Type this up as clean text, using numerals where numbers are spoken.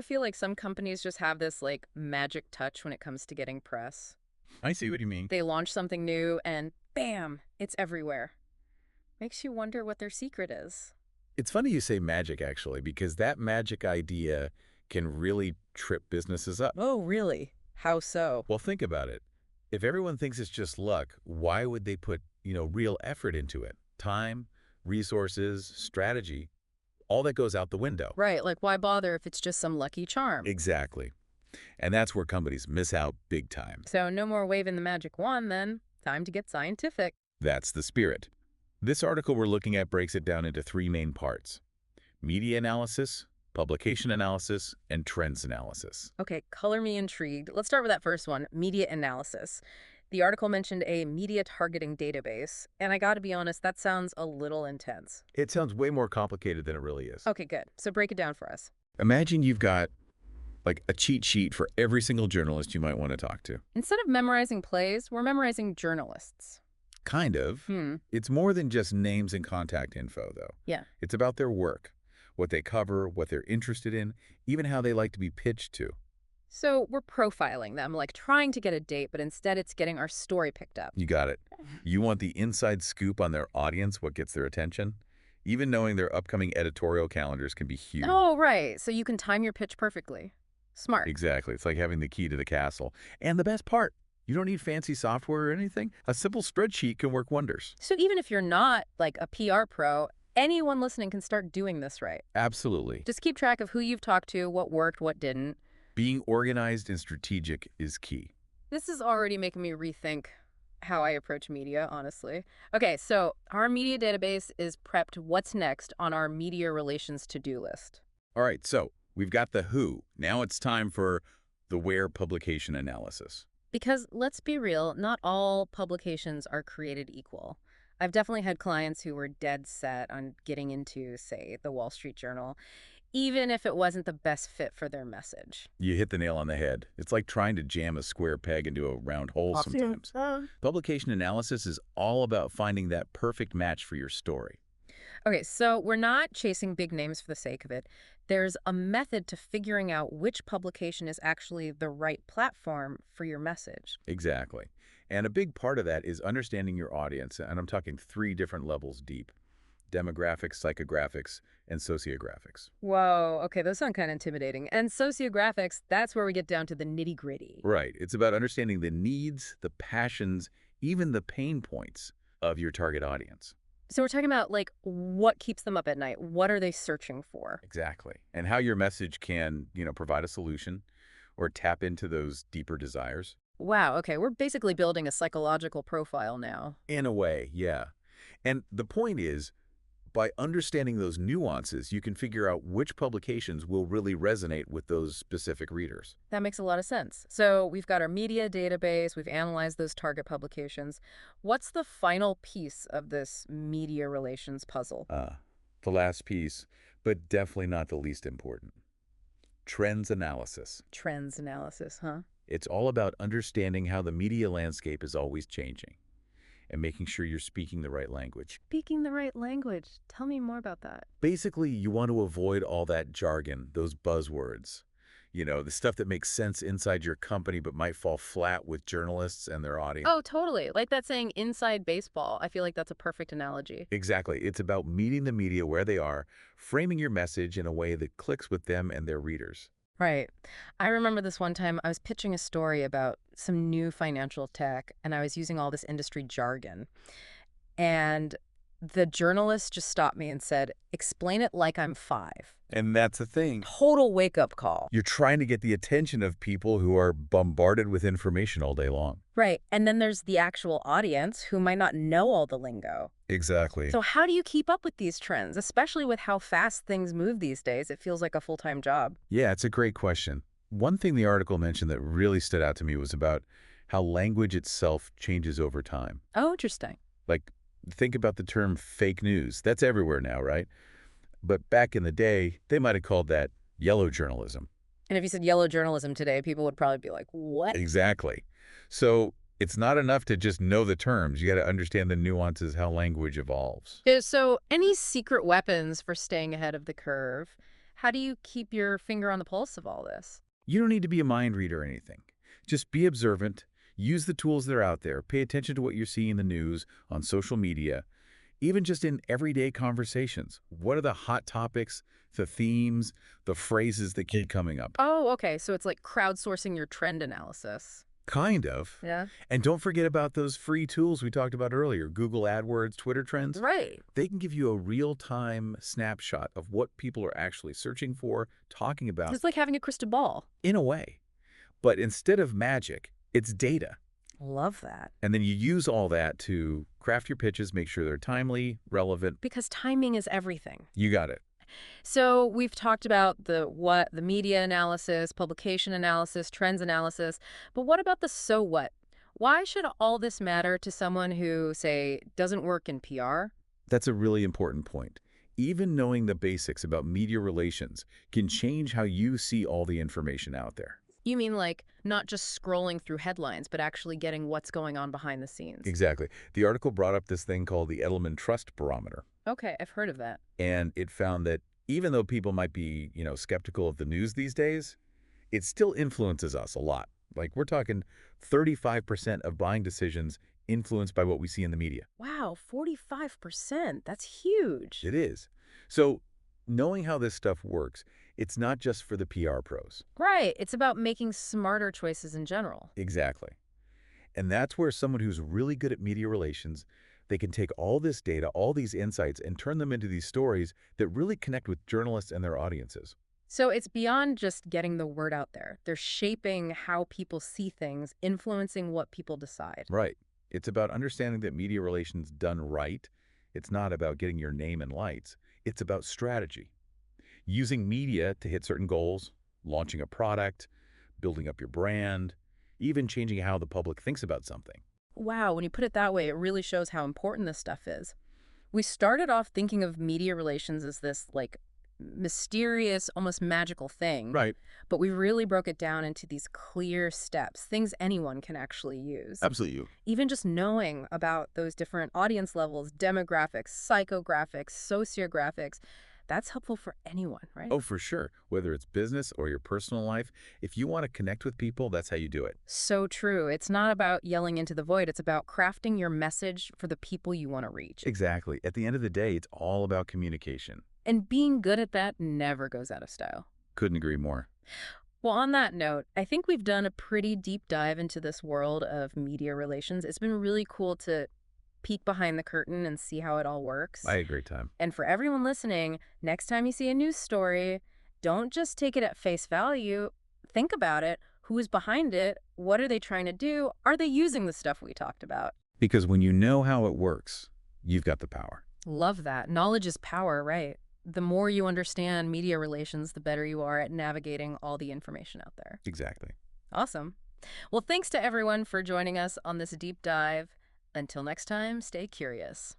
feel like some companies just have this, like, magic touch when it comes to getting press? I see what you mean. They launch something new and bam, it's everywhere. Makes you wonder what their secret is. It's funny you say magic, actually, because that magic idea can really trip businesses up. Oh, really? How so? Well, think about it. If everyone thinks it's just luck, why would they put, real effort into it? Time, resources, strategy, all that goes out the window. Right, like why bother if it's just some lucky charm? Exactly. And that's where companies miss out big time. So no more waving the magic wand then. Time to get scientific. That's the spirit. This article we're looking at breaks it down into three main parts: media analysis, publication analysis, and trends analysis. Okay, color me intrigued. Let's start with that first one, media analysis. The article mentioned a media targeting database, and I gotta be honest, that sounds a little intense. It sounds way more complicated than it really is. Okay, good. So break it down for us. Imagine you've got like a cheat sheet for every single journalist you might want to talk to. Instead of memorizing plays, we're memorizing journalists. Kind of. Hmm, It's more than just names and contact info, though. yeah. It's about their work, what they cover, what they're interested in, even how they like to be pitched to. So we're profiling them, like trying to get a date, but instead it's getting our story picked up. You got it. You want the inside scoop on their audience, what gets their attention? Even knowing their upcoming editorial calendars can be huge. Oh, right. So you can time your pitch perfectly. Smart. Exactly. It's like having the key to the castle. And the best part, you don't need fancy software or anything. A simple spreadsheet can work wonders. So even if you're not like a PR pro, anyone listening can start doing this right. Absolutely. Just keep track of who you've talked to, what worked, what didn't. Being organized and strategic is key. This is already making me rethink how I approach media, honestly. Okay, so our media database is prepped. What's next on our media relations to-do list? All right, so we've got the who. Now it's time for the where publication analysis. Because let's be real, not all publications are created equal. I've definitely had clients who were dead set on getting into, say, the Wall Street Journal, even if it wasn't the best fit for their message. You hit the nail on the head. It's like trying to jam a square peg into a round hole sometimes. Publication analysis is all about finding that perfect match for your story. Okay, so we're not chasing big names for the sake of it. There's a method to figuring out which publication is actually the right platform for your message. Exactly. And a big part of that is understanding your audience, and I'm talking three different levels deep: demographics, psychographics, and sociographics. Whoa, okay, those sound kind of intimidating. And sociographics, that's where we get down to the nitty-gritty. Right. It's about understanding the needs, the passions, even the pain points of your target audience. So we're talking about, like, what keeps them up at night? What are they searching for? Exactly. And how your message can, provide a solution or tap into those deeper desires. Wow, okay, we're basically building a psychological profile now. In a way, yeah. And the point is, by understanding those nuances, you can figure out which publications will really resonate with those specific readers. That makes a lot of sense. So we've got our media database, we've analyzed those target publications. What's the final piece of this media relations puzzle? The last piece, but definitely not the least important: trends analysis. Trends analysis, huh? It's all about understanding how the media landscape is always changing and making sure you're speaking the right language. Speaking the right language. Tell me more about that. Basically, you want to avoid all that jargon, those buzzwords, the stuff that makes sense inside your company but might fall flat with journalists and their audience. Oh, totally. Like that saying inside baseball. I feel like that's a perfect analogy. Exactly. It's about meeting the media where they are, framing your message in a way that clicks with them and their readers. Right. I remember this one time I was pitching a story about some new financial tech, and I was using all this industry jargon. And the journalist just stopped me and said, "Explain it like I'm 5." And that's the thing. Total wake-up call. You're trying to get the attention of people who are bombarded with information all day long. Right. And then there's the actual audience who might not know all the lingo. Exactly. So how do you keep up with these trends, especially with how fast things move these days? It feels like a full-time job. Yeah, it's a great question. One thing the article mentioned that really stood out to me was about how language itself changes over time. Oh, interesting. Like, think about the term fake news. That's everywhere now, right? But back in the day, they might have called that yellow journalism. And if you said yellow journalism today, people would probably be like, what? Exactly. So it's not enough to just know the terms. You got to understand the nuances, how language evolves. So any secret weapons for staying ahead of the curve? How do you keep your finger on the pulse of all this? You don't need to be a mind reader or anything. Just be observant, use the tools that are out there, pay attention to what you're seeing in the news, on social media, even just in everyday conversations. What are the hot topics, the themes, the phrases that keep coming up? Oh, okay. So it's like crowdsourcing your trend analysis. Kind of. Yeah. And don't forget about those free tools we talked about earlier, Google AdWords, Twitter Trends. Right. They can give you a real-time snapshot of what people are actually searching for, talking about, It's like having a crystal ball. in a way. But instead of magic, it's data. Love that. And then you use all that to craft your pitches, make sure they're timely, relevant. Because timing is everything. You got it. So we've talked about the media analysis, publication analysis, trends analysis, but what about the so what? Why should all this matter to someone who, say, doesn't work in PR? That's a really important point. Even knowing the basics about media relations can change how you see all the information out there. You mean like not just scrolling through headlines, but actually getting what's going on behind the scenes? Exactly. The article brought up this thing called the Edelman Trust Barometer. Okay, I've heard of that. And it found that even though people might be, skeptical of the news these days, it still influences us a lot. Like we're talking 35% of buying decisions influenced by what we see in the media. Wow, 45%. That's huge. It is. So knowing how this stuff works, it's not just for the PR pros. Right. It's about making smarter choices in general. Exactly. And that's where someone who's really good at media relations, they can take all this data, all these insights, and turn them into these stories that really connect with journalists and their audiences. So it's beyond just getting the word out there. They're shaping how people see things, influencing what people decide. Right. It's about understanding that media relations done right, it's not about getting your name in lights. It's about strategy. Using media to hit certain goals, launching a product, building up your brand, even changing how the public thinks about something. Wow, when you put it that way, it really shows how important this stuff is. We started off thinking of media relations as this, like, mysterious, almost magical thing, Right. but we really broke it down into these clear steps, things anyone can actually use. Absolutely. Even just knowing about those different audience levels, demographics, psychographics, sociographics, that's helpful for anyone, right? Oh, for sure. Whether it's business or your personal life, if you want to connect with people, that's how you do it. So true. It's not about yelling into the void. It's about crafting your message for the people you want to reach. Exactly. At the end of the day, it's all about communication. And being good at that never goes out of style. Couldn't agree more. Well, on that note, I think we've done a pretty deep dive into this world of media relations. It's been really cool to peek behind the curtain and see how it all works. I had a great time. And for everyone listening, next time you see a news story, don't just take it at face value. Think about it. Who is behind it? What are they trying to do? Are they using the stuff we talked about? Because when you know how it works, you've got the power. Love that. Knowledge is power, right? The more you understand media relations, the better you are at navigating all the information out there. Exactly. Awesome. Well, thanks to everyone for joining us on this deep dive. Until next time, stay curious.